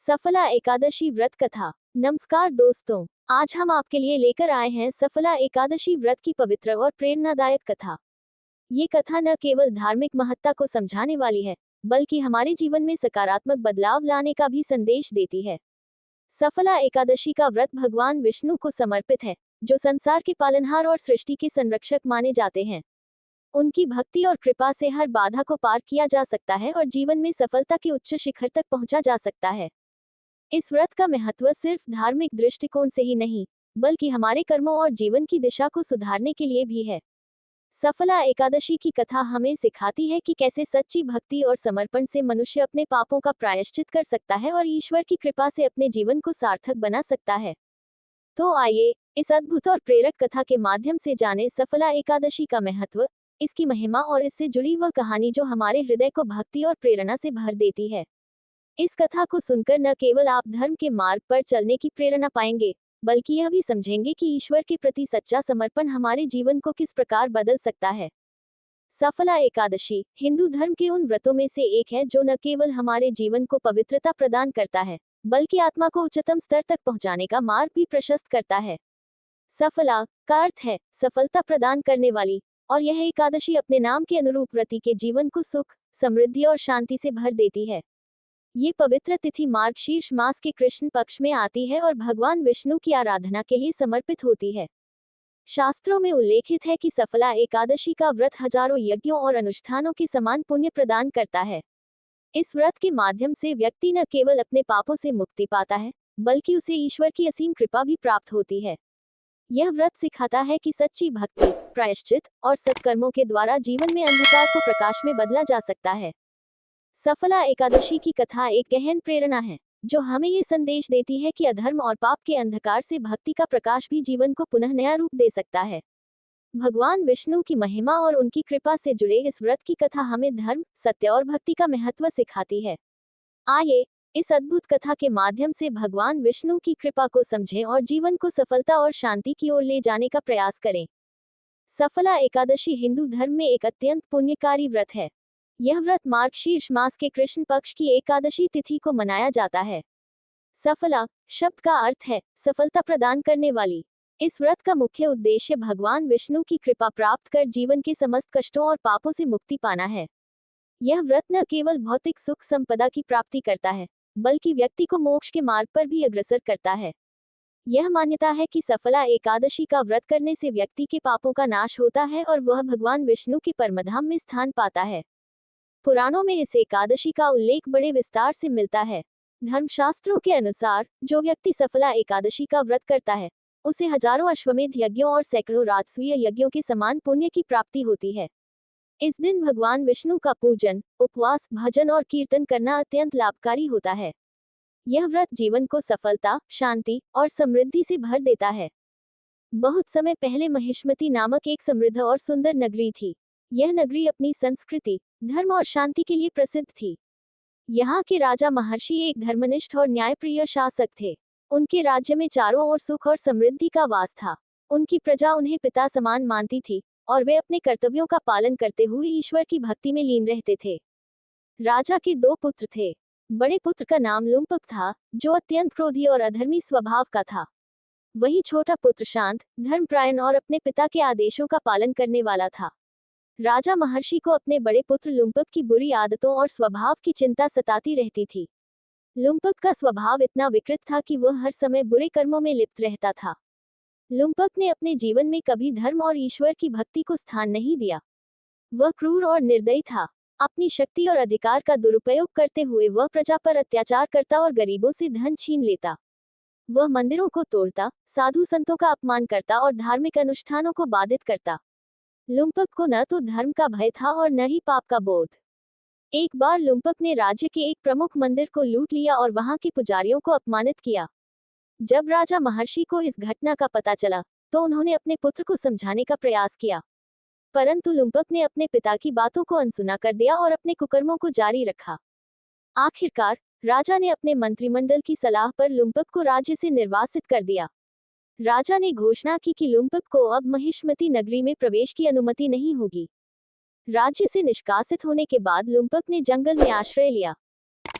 सफला एकादशी व्रत कथा। नमस्कार दोस्तों, आज हम आपके लिए लेकर आए हैं सफला एकादशी व्रत की पवित्र और प्रेरणादायक कथा। ये कथा न केवल धार्मिक महत्ता को समझाने वाली है, बल्कि हमारे जीवन में सकारात्मक बदलाव लाने का भी संदेश देती है। सफला एकादशी का व्रत भगवान विष्णु को समर्पित है, जो संसार के पालनहार और सृष्टि के संरक्षक माने जाते हैं। उनकी भक्ति और कृपा से हर बाधा को पार किया जा सकता है और जीवन में सफलता के उच्च शिखर तक पहुंचा जा सकता है। इस व्रत का महत्व सिर्फ धार्मिक दृष्टिकोण से ही नहीं, बल्कि हमारे कर्मों और जीवन की दिशा को सुधारने के लिए भी है। सफला एकादशी की कथा हमें सिखाती है कि कैसे सच्ची भक्ति और समर्पण से मनुष्य अपने पापों का प्रायश्चित कर सकता है और ईश्वर की कृपा से अपने जीवन को सार्थक बना सकता है। तो आइए, इस अद्भुत और प्रेरक कथा के माध्यम से जाने सफला एकादशी का महत्व, इसकी महिमा और इससे जुड़ी वह कहानी जो हमारे हृदय को भक्ति और प्रेरणा से भर देती है। इस कथा को सुनकर न केवल आप धर्म के मार्ग पर चलने की प्रेरणा पाएंगे, बल्कि यह भी समझेंगे कि ईश्वर के प्रति सच्चा समर्पण हमारे जीवन को किस प्रकार बदल सकता है। सफला एकादशी हिंदू धर्म के उन व्रतों में से एक है जो न केवल हमारे जीवन को पवित्रता प्रदान करता है, बल्कि आत्मा को उच्चतम स्तर तक पहुंचाने का मार्ग भी प्रशस्त करता है। सफला का अर्थ है सफलता प्रदान करने वाली, और यह एकादशी अपने नाम के अनुरूप व्रती के जीवन को सुख, समृद्धि और शांति से भर देती है। ये पवित्र तिथि मार्गशीर्ष मास के कृष्ण पक्ष में आती है और भगवान विष्णु की आराधना के लिए समर्पित होती है। शास्त्रों में उल्लेखित है कि सफला एकादशी का व्रत हजारों यज्ञों और अनुष्ठानों के समान पुण्य प्रदान करता है। इस व्रत के माध्यम से व्यक्ति न केवल अपने पापों से मुक्ति पाता है, बल्कि उसे ईश्वर की असीम कृपा भी प्राप्त होती है। यह व्रत सिखाता है कि सच्ची भक्ति, प्रायश्चित और सत्कर्मों के द्वारा जीवन में अंधकार को प्रकाश में बदला जा सकता है। सफला एकादशी की कथा एक गहन प्रेरणा है, जो हमें ये संदेश देती है कि अधर्म और पाप के अंधकार से भक्ति का प्रकाश भी जीवन को पुनः नया रूप दे सकता है। भगवान विष्णु की महिमा और उनकी कृपा से जुड़े इस व्रत की कथा हमें धर्म, सत्य और भक्ति का महत्व सिखाती है। आइए, इस अद्भुत कथा के माध्यम से भगवान विष्णु की कृपा को समझें और जीवन को सफलता और शांति की ओर ले जाने का प्रयास करें। सफला एकादशी हिंदू धर्म में एक अत्यंत पुण्यकारी व्रत है। यह व्रत मार्गशीर्ष मास के कृष्ण पक्ष की एकादशी तिथि को मनाया जाता है। सफला शब्द का अर्थ है सफलता प्रदान करने वाली। इस व्रत का मुख्य उद्देश्य भगवान विष्णु की कृपा प्राप्त कर जीवन के समस्त कष्टों और पापों से मुक्ति पाना है। यह व्रत न केवल भौतिक सुख संपदा की प्राप्ति करता है, बल्कि व्यक्ति को मोक्ष के मार्ग पर भी अग्रसर करता है। यह मान्यता है कि सफला एकादशी का व्रत करने से व्यक्ति के पापों का नाश होता है और वह भगवान विष्णु के परमधाम में स्थान पाता है। पुराणों में इस एकादशी का उल्लेख बड़े विस्तार से मिलता है। धर्मशास्त्रों के अनुसार जो व्यक्ति सफला एकादशी का व्रत करता है, उसे हजारों अश्वमेध यज्ञों और सैकड़ों राजसूय यज्ञों के समान पुण्य की प्राप्ति होती है। इस दिन भगवान विष्णु का पूजन, उपवास, भजन और कीर्तन करना अत्यंत लाभकारी होता है। यह व्रत जीवन को सफलता, शांति और समृद्धि से भर देता है। बहुत समय पहले महिष्मति नामक एक समृद्ध और सुंदर नगरी थी। यह नगरी अपनी संस्कृति, धर्म और शांति के लिए प्रसिद्ध थी। यहाँ के राजा महर्षि एक धर्मनिष्ठ और न्यायप्रिय शासक थे। उनके राज्य में चारों ओर सुख और समृद्धि का वास था। उनकी प्रजा उन्हें पिता समान मानती थी और वे अपने कर्तव्यों का पालन करते हुए ईश्वर की भक्ति में लीन रहते थे। राजा के दो पुत्र थे। बड़े पुत्र का नाम लुम्पक था, जो अत्यंत क्रोधी और अधर्मी स्वभाव का था। वही छोटा पुत्र शांत, धर्मपरायण और अपने पिता के आदेशों का पालन करने वाला था। राजा महर्षि को अपने बड़े पुत्र लुम्पक की बुरी आदतों और स्वभाव की चिंता सताती रहती थी। लुम्पक का स्वभाव इतना विकृत था कि वह हर समय बुरे कर्मों में लिप्त रहता था। लुम्पक ने अपने जीवन में कभी धर्म और ईश्वर की भक्ति को स्थान नहीं दिया। वह क्रूर और निर्दयी था। अपनी शक्ति और अधिकार का दुरुपयोग करते हुए वह प्रजा पर अत्याचार करता और गरीबों से धन छीन लेता। वह मंदिरों को तोड़ता, साधु संतों का अपमान करता और धार्मिक अनुष्ठानों को बाधित करता। लुम्पक को न तो धर्म का भय था और न ही पाप का बोध। एक बार लुम्पक ने राज्य के एक प्रमुख मंदिर को लूट लिया और वहां के पुजारियों को अपमानित किया। जब राजा महर्षि को इस घटना का पता चला, तो उन्होंने अपने पुत्र को समझाने का प्रयास किया, परंतु लुम्पक ने अपने पिता की बातों को अनसुना कर दिया और अपने कुकर्मों को जारी रखा। आखिरकार राजा ने अपने मंत्रिमंडल की सलाह पर लुम्पक को राज्य से निर्वासित कर दिया। राजा ने घोषणा की कि लुम्पक को अब महिष्मति नगरी में प्रवेश की अनुमति नहीं होगी। राज्य से निष्कासित होने के बाद लुम्पक ने जंगल में आश्रय लिया।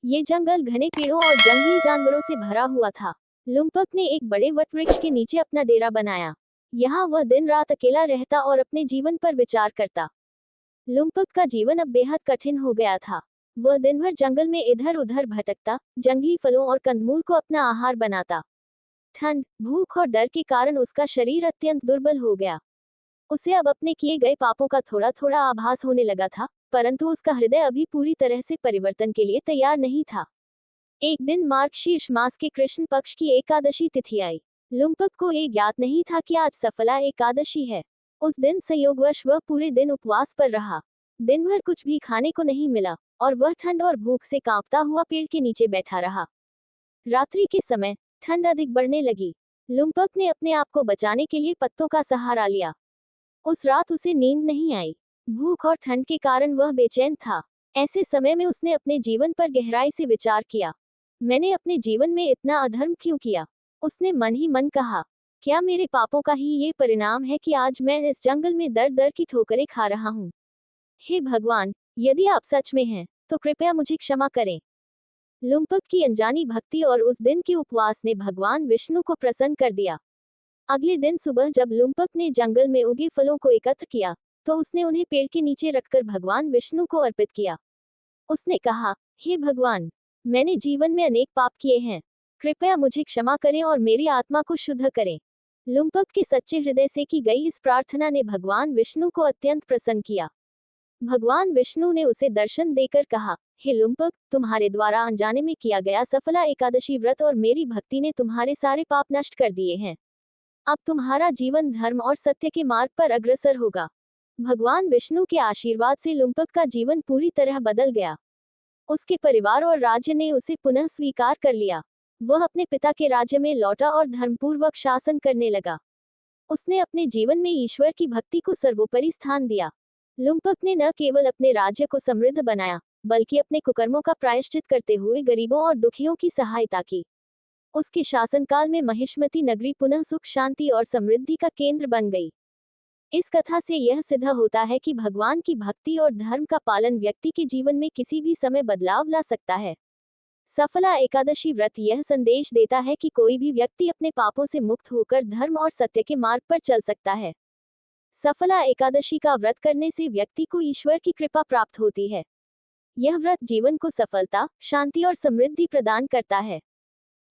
ये जंगल घने पेड़ों और जंगली जानवरों से भरा हुआ था। लुम्पक ने एक बड़े वटवृक्ष के नीचे अपना डेरा बनाया। यहाँ वह दिन रात अकेला रहता और अपने जीवन पर विचार करता। लुम्पक का जीवन अब बेहद कठिन हो गया था। वह दिन भर जंगल में इधर उधर भटकता, जंगली फलों और कंदमूल को अपना आहार बनाता। ठंड, भूख और डर के कारण उसका शरीर अत्यंत दुर्बल हो गया। उसे अब अपने किए गए पापों का थोड़ा थोड़ा आभास होने लगा था, परंतु उसका हृदय अभी पूरी तरह से परिवर्तन के लिए तैयार नहीं था। एक दिन मार्गशीर्ष मास के कृष्ण पक्ष की एकादशी तिथि आई। लुम्पक को ये ज्ञात नहीं था कि आज सफला एकादशी है। उस दिन संयोगवश वह पूरे दिन उपवास पर रहा। दिन भर कुछ भी खाने को नहीं मिला और वह ठंड और भूख से कांपता हुआ पेड़ के नीचे बैठा रहा। रात्रि के समय ठंड अधिक बढ़ने लगी। लुम्पक ने अपने आप को बचाने के लिए पत्तों का सहारा लिया। उस रात उसे नींद नहीं आई। भूख और ठंड के कारण वह बेचैन था। ऐसे समय में उसने अपने जीवन पर गहराई से विचार किया। मैंने अपने जीवन में इतना अधर्म क्यों किया? उसने मन ही मन कहा। क्या मेरे पापों का ही ये परिणाम है कि आज मैं इस जंगल में दर दर की ठोकरें खा रहा हूँ? हे भगवान, यदि आप सच में हैं, तो कृपया मुझे क्षमा करें। लुम्पक की अनजानी भक्ति और उस दिन के उपवास ने भगवान विष्णु को प्रसन्न कर दिया। अगले दिन सुबह जब लुम्पक ने जंगल में उगे फलों को एकत्र किया, तो उसने उन्हें पेड़ के नीचे रखकर भगवान विष्णु को अर्पित किया। उसने कहा, हे भगवान, मैंने जीवन में अनेक पाप किए हैं। कृपया मुझे क्षमा करें और मेरी आत्मा को शुद्ध करें। लुम्पक के सच्चे हृदय से की गई इस प्रार्थना ने भगवान विष्णु को अत्यंत प्रसन्न किया। भगवान विष्णु ने उसे दर्शन देकर कहा, हे लुम्पक, तुम्हारे द्वारा अनजाने में किया गया सफला एकादशी व्रत और मेरी भक्ति ने तुम्हारे सारे पाप नष्ट कर दिए हैं। अब तुम्हारा जीवन धर्म और सत्य के मार्ग पर अग्रसर होगा। भगवान विष्णु के आशीर्वाद से लुम्पक का जीवन पूरी तरह बदल गया। उसके परिवार और राज्य ने उसे पुनः स्वीकार कर लिया। वह अपने पिता के राज्य में लौटा और धर्मपूर्वक शासन करने लगा। उसने अपने जीवन में ईश्वर की भक्ति को सर्वोपरि स्थान दिया। लुम्पक ने न केवल अपने राज्य को समृद्ध बनाया, बल्कि अपने कुकर्मों का प्रायश्चित करते हुए गरीबों और दुखियों की सहायता की। उसके शासनकाल में महिष्मती नगरी पुनः सुख शांति और समृद्धि का केंद्र बन गई। इस कथा से यह सिद्ध होता है कि भगवान की भक्ति और धर्म का पालन व्यक्ति के जीवन में किसी भी समय बदलाव ला सकता है। सफला एकादशी व्रत यह संदेश देता है कि कोई भी व्यक्ति अपने पापों से मुक्त होकर धर्म और सत्य के मार्ग पर चल सकता है। सफला एकादशी का व्रत करने से व्यक्ति को ईश्वर की कृपा प्राप्त होती है। यह व्रत जीवन को सफलता, शांति और समृद्धि प्रदान करता है।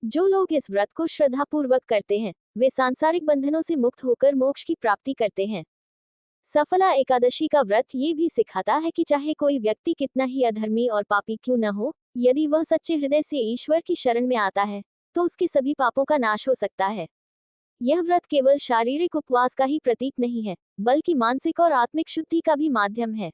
जो लोग इस व्रत को श्रद्धापूर्वक करते हैं, वे सांसारिक बंधनों से मुक्त होकर मोक्ष की प्राप्ति करते हैं। सफला एकादशी का व्रत ये भी सिखाता है कि चाहे कोई व्यक्ति कितना ही अधर्मी और पापी क्यों न हो, यदि वह सच्चे हृदय से ईश्वर की शरण में आता है, तो उसके सभी पापों का नाश हो सकता है। यह व्रत केवल शारीरिक उपवास का ही प्रतीक नहीं है, बल्कि मानसिक और आत्मिक शुद्धि का भी माध्यम है।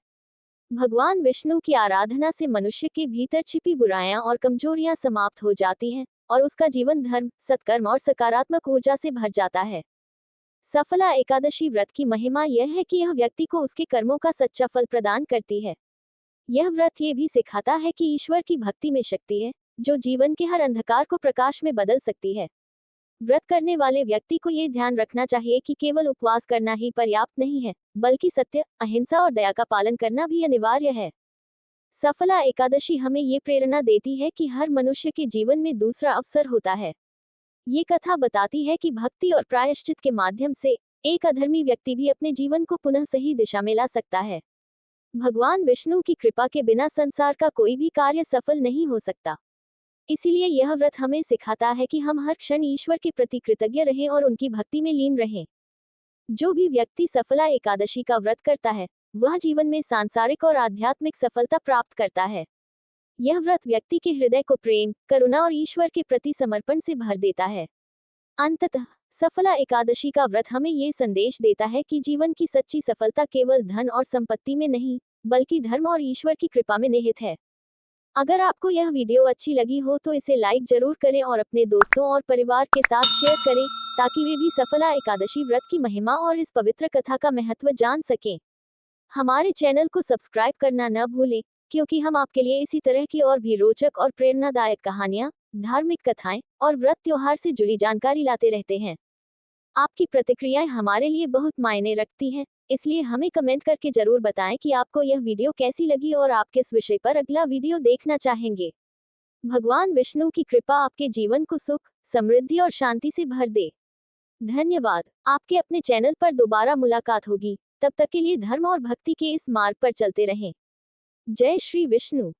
भगवान विष्णु की आराधना से मनुष्य के भीतर छिपी बुराइयां और कमजोरियां समाप्त हो जाती हैं, और उसका जीवन धर्म, सत्कर्म और सकारात्मक ऊर्जा से भर जाता है। सफला एकादशी व्रत की महिमा यह है कि यह व्यक्ति को उसके कर्मों का सच्चा फल प्रदान करती है। यह व्रत ये भी सिखाता है कि ईश्वर की भक्ति में शक्ति है, जो जीवन के हर अंधकार को प्रकाश में बदल सकती है। व्रत करने वाले व्यक्ति को ये ध्यान रखना चाहिए कि केवल उपवास करना ही पर्याप्त नहीं है, बल्कि सत्य, अहिंसा और दया का पालन करना भी अनिवार्य है। सफला एकादशी हमें ये प्रेरणा देती है कि हर मनुष्य के जीवन में दूसरा अवसर होता है। ये कथा बताती है कि भक्ति और प्रायश्चित के माध्यम से एक अधर्मी व्यक्ति भी अपने जीवन को पुनः सही दिशा में ला सकता है। भगवान विष्णु की कृपा के बिना संसार का कोई भी कार्य सफल नहीं हो सकता। इसीलिए यह व्रत हमें सिखाता है कि हम हर क्षण ईश्वर के प्रति कृतज्ञ रहें और उनकी भक्ति में लीन रहें। जो भी व्यक्ति सफला एकादशी का व्रत करता है, वह जीवन में सांसारिक और आध्यात्मिक सफलता प्राप्त करता है। यह व्रत व्यक्ति के हृदय को प्रेम, करुणा और ईश्वर के प्रति समर्पण से भर देता है। अंततः सफला एकादशी का व्रत हमें ये संदेश देता है कि जीवन की सच्ची सफलता केवल धन और संपत्ति में नहीं, बल्कि धर्म और ईश्वर की कृपा में निहित है। अगर आपको यह वीडियो अच्छी लगी हो तो इसे लाइक जरूर करें और अपने दोस्तों और परिवार के साथ शेयर करें, ताकि वे भी सफला एकादशी व्रत की महिमा और इस पवित्र कथा का महत्व जान सकें। हमारे चैनल को सब्सक्राइब करना न भूलें, क्योंकि हम आपके लिए इसी तरह की और भी रोचक और प्रेरणादायक कहानियां, धार्मिक कथाएं और व्रत त्योहार से जुड़ी जानकारी लाते रहते हैं। आपकी प्रतिक्रियाएं हमारे लिए बहुत मायने रखती हैं, इसलिए हमें कमेंट करके जरूर बताएं कि आपको यह वीडियो कैसी लगी और आप किस विषय पर अगला वीडियो देखना चाहेंगे। भगवान विष्णु की कृपा आपके जीवन को सुख, समृद्धि और शांति से भर दे। धन्यवाद। आपके अपने चैनल पर दोबारा मुलाकात होगी। तब तक के लिए धर्म और भक्ति के इस मार्ग पर चलते रहें। जय श्री विष्णु।